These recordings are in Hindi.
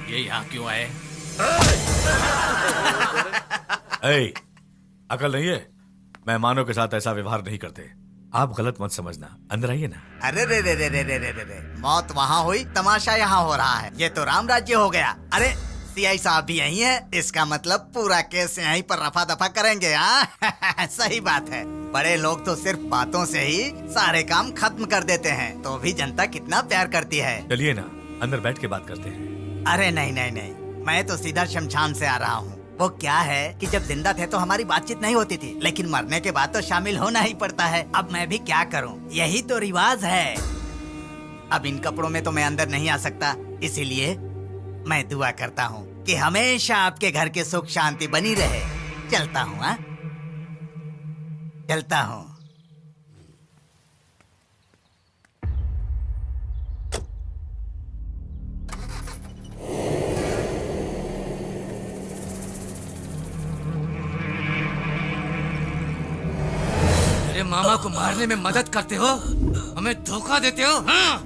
ये यहाँ क्यों आए? ए, अकल नहीं है? मेहमानों के साथ ऐसा व्यवहार नहीं करते। आप गलत मत समझना, अंदर आइए ना। अरे रे रे रे रे रे रे रे रे, मौत वहाँ हुई, तमाशा यहाँ हो रहा है। ये तो राम राज्य हो गया। अरे सीआई साहब भी यही है, इसका मतलब पूरा केस यहीं पर रफा दफा करेंगे। हाँ सही बात है। बड़े लोग तो सिर्फ बातों से ही सारे काम खत्म कर देते हैं, तो भी जनता कितना प्यार करती है। चलिए ना, अंदर बैठ के बात करते हैं। अरे नहीं नहीं नहीं, मैं तो सीधा शमशान से आ रहा हूँ। वो क्या है कि जब जिंदा थे तो हमारी बातचीत नहीं होती थी, लेकिन मरने के बाद तो शामिल होना ही पड़ता है। अब मैं भी क्या करूँ, यही तो रिवाज है। अब इन कपड़ों में तो मैं अंदर नहीं आ सकता, इसीलिए मैं दुआ करता हूँ कि हमेशा आपके घर की सुख शांति बनी रहे। चलता हूँ। हाँ चलता हूँ। मेरे मामा को मारने में मदद करते हो, हमें धोखा देते हो। हाँ?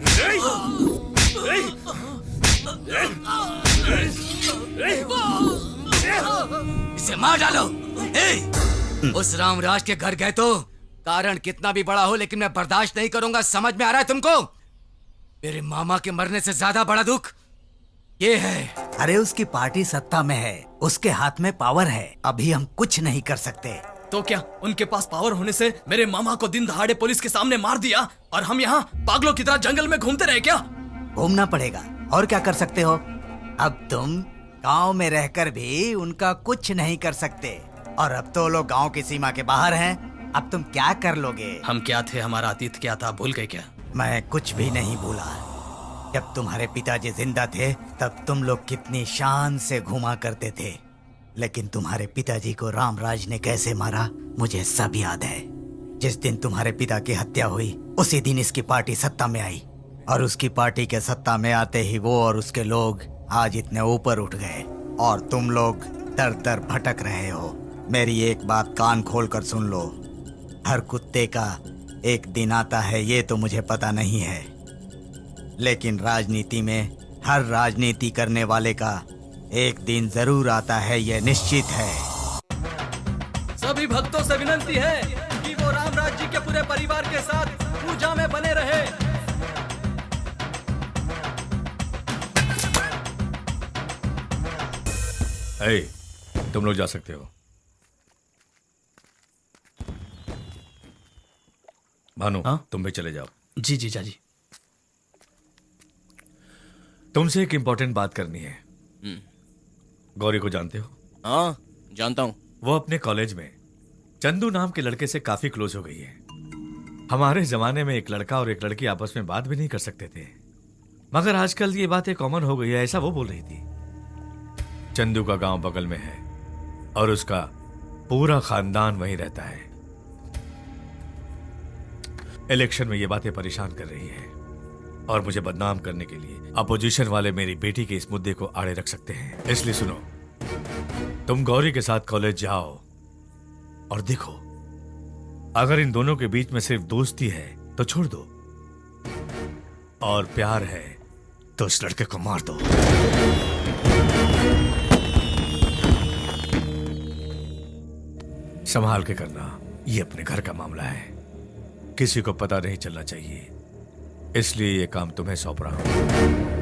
इसे मार डालो। उस रामराज के घर गए तो कारण कितना भी बड़ा हो, लेकिन मैं बर्दाश्त नहीं करूंगा। समझ में आ रहा है तुमको? मेरे मामा के मरने से ज्यादा बड़ा दुख ये है। अरे उसकी पार्टी सत्ता में है, उसके हाथ में पावर है, अभी हम कुछ नहीं कर सकते। तो क्या उनके पास पावर होने से मेरे मामा को दिन दहाड़े पुलिस के सामने मार दिया और हम यहाँ पागलों की तरह जंगल में घूमते रहे क्या? घूमना पड़ेगा, और क्या कर सकते हो। अब तुम गांव में रहकर भी उनका कुछ नहीं कर सकते, और अब तो लोग गांव की सीमा के बाहर हैं। अब तुम क्या कर लोगे? हम क्या थे, हमारा अतीत क्या था, भूल गए क्या? मैं कुछ भी नहीं भूला। जब तुम्हारे पिताजी जिंदा थे तब तुम लोग कितनी शान से घुमा करते थे, लेकिन तुम्हारे पिताजी को रामराज ने कैसे मारा मुझे सब याद है। जिस दिन तुम्हारे पिता की हत्या हुई उसी दिन इसकी पार्टी सत्ता में आई, और उसकी पार्टी के सत्ता में आते ही वो और उसके लोग आज इतने ऊपर उठ गए, और तुम लोग दर दर भटक रहे हो। मेरी एक बात कान खोल कर सुन लो, हर कुत्ते का एक दिन आता है ये तो मुझे पता नहीं है, लेकिन राजनीति में हर राजनीति करने वाले का एक दिन जरूर आता है, यह निश्चित है। सभी भक्तों से विनंती है कि वो रामराज जी के पूरे परिवार के साथ पूजा में बने रहे। ए, तुम लोग जा सकते हो। भानु, हाँ? तुम भी चले जाओ। जी जीजा जी। तुमसे एक इम्पोर्टेंट बात करनी है। गौरी को जानते हो? हाँ जानता हूँ। वो अपने कॉलेज में चंदू नाम के लड़के से काफी क्लोज हो गई है। हमारे जमाने में एक लड़का और एक लड़की आपस में बात भी नहीं कर सकते थे, मगर आजकल ये बातें कॉमन हो गई है, ऐसा वो बोल रही थी। चंदू का गांव बगल में है और उसका पूरा खानदान वहीं रहता है। इलेक्शन में ये बातें परेशान कर रही है, और मुझे बदनाम करने के लिए अपोजिशन वाले मेरी बेटी के इस मुद्दे को आड़े रख सकते हैं। इसलिए सुनो, तुम गौरी के साथ कॉलेज जाओ और देखो, अगर इन दोनों के बीच में सिर्फ दोस्ती है तो छोड़ दो, और प्यार है तो उस लड़के को मार दो। संभाल के करना, ये अपने घर का मामला है, किसी को पता नहीं चलना चाहिए, इसलिए ये काम तुम्हें सौंप रहा हूं।